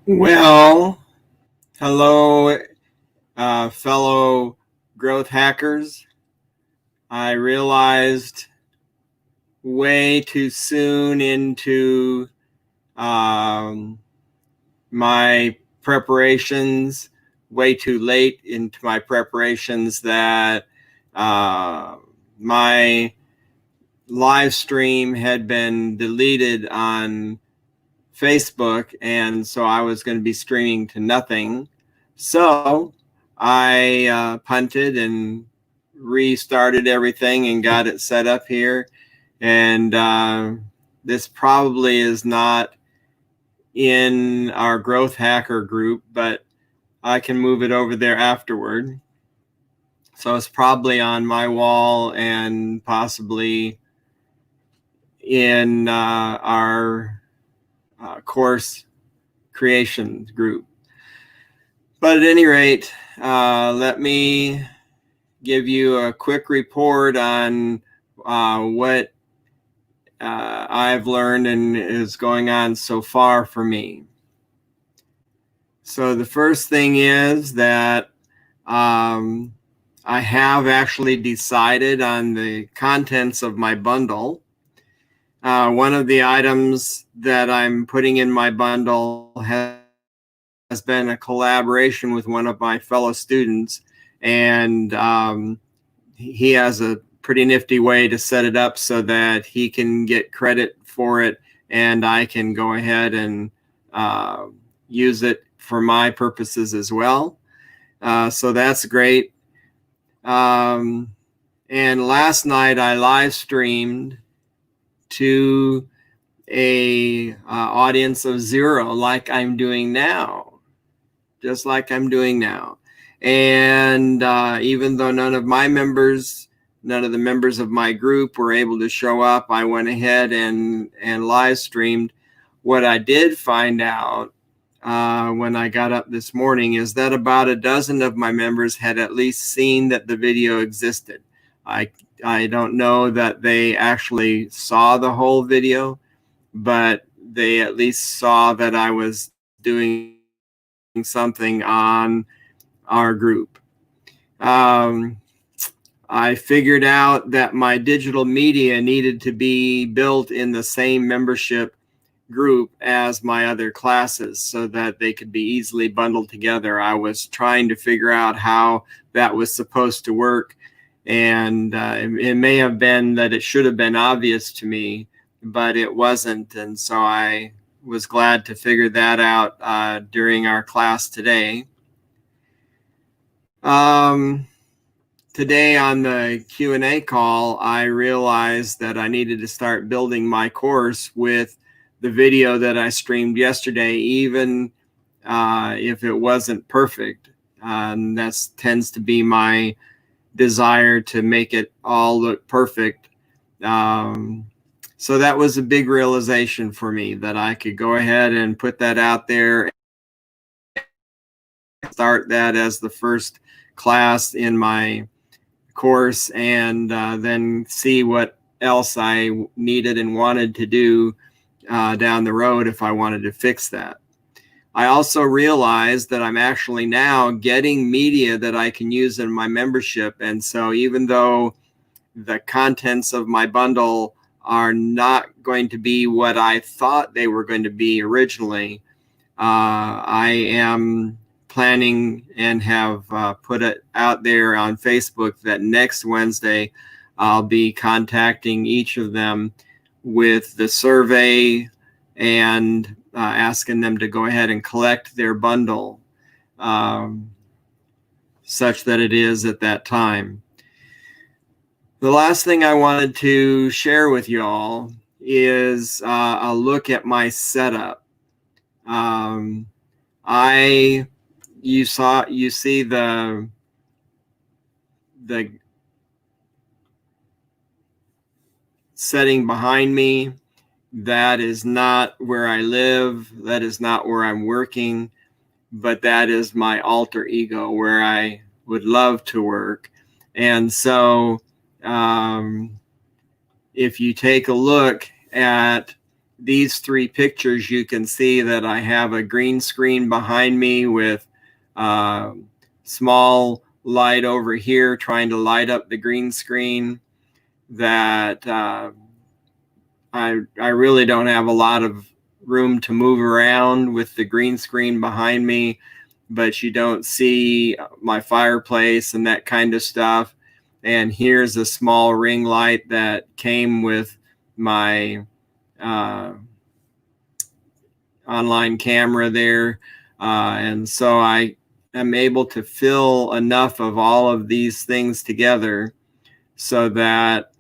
Well, hello, fellow growth hackers. I realized way too soon into my preparations, way too late into my preparations, that my live stream had been deleted on Facebook, and so I was going to be streaming to nothing. So I punted and restarted everything and got it set up here. And this probably is not in our growth hacker group, but I can move it over there afterward. So it's probably on my wall and possibly in our course creation group. But at any rate, let me give you a quick report on what I've learned and is going on so far for me. So the first thing is that I have actually decided on the contents of my bundle. One of the items that I'm putting in my bundle has been a collaboration with one of my fellow students, and he has a pretty nifty way to set it up so that he can get credit for it, and I can go ahead and use it for my purposes as well. So that's great. And last night I live streamed to a audience of 0, like I'm doing now, just like I'm doing now. And even though none of the members of my group were able to show up, I went ahead and live streamed. What I did find out when I got up this morning is that about a dozen of my members had at least seen that the video existed. I don't know that they actually saw the whole video, but they at least saw that I was doing something on our group. I figured out that my digital media needed to be built in the same membership group as my other classes so that they could be easily bundled together. I was trying to figure out how that was supposed to work, and it may have been that it should have been obvious to me, but it wasn't. And so I was glad to figure that out during our class today. Today on the Q&A call, I realized that I needed to start building my course with the video that I streamed yesterday, even if it wasn't perfect. That tends to be my desire, to make it all look perfect. So that was a big realization for me, that I could go ahead and put that out there, start that as the first class in my course, and then see what else I needed and wanted to do down the road if I wanted to fix that. I also realized that I'm actually now getting media that I can use in my membership. And so even though the contents of my bundle are not going to be what I thought they were going to be originally. I am planning and have put it out there on Facebook that next Wednesday I'll be contacting each of them with the survey and asking them to go ahead and collect their bundle such that it is at that time. The last thing I wanted to share with you all is a look at my setup. You see the setting behind me. That is not where I live. That is not where I'm working, but that is my alter ego where I would love to work. And so if you take a look at these three pictures, you can see that I have a green screen behind me with small light over here trying to light up the green screen. That I really don't have a lot of room to move around with the green screen behind me, but you don't see my fireplace and that kind of stuff. And here's a small ring light that came with my online camera there. And so I am able to fill enough of all of these things together so that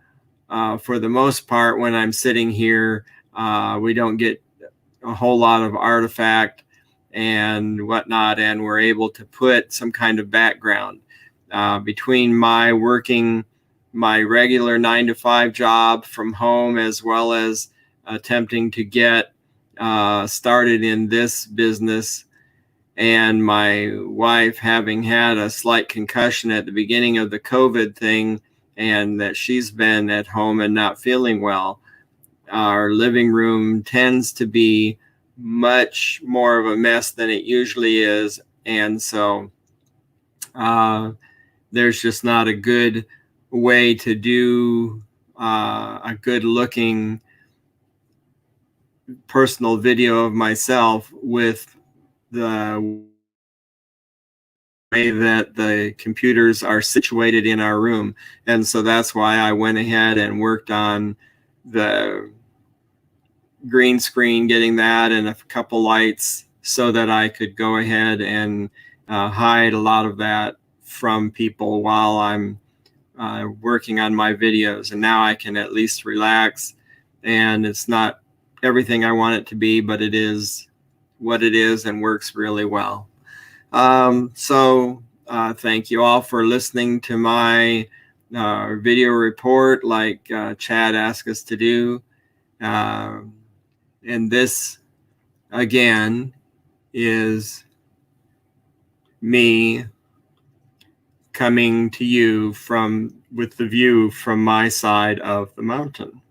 for the most part, when I'm sitting here, we don't get a whole lot of artifact and whatnot, and we're able to put some kind of background between my working my regular 9-to-5 job from home, as well as attempting to get started in this business, and my wife having had a slight concussion at the beginning of the COVID thing, and that she's been at home and not feeling well. Our living room tends to be much more of a mess than it usually is. And so there's just not a good way to do a good looking personal video of myself with the way that the computers are situated in our room. And so that's why I went ahead and worked on the green screen, getting that and a couple lights so that I could go ahead and hide a lot of that from people while I'm working on my videos. And now I can at least relax, and it's not everything I want it to be, but it is what it is and works really well. So thank you all for listening to my video report like Chad asked us to do. And this, again, is me coming to you with the view from my side of the mountain.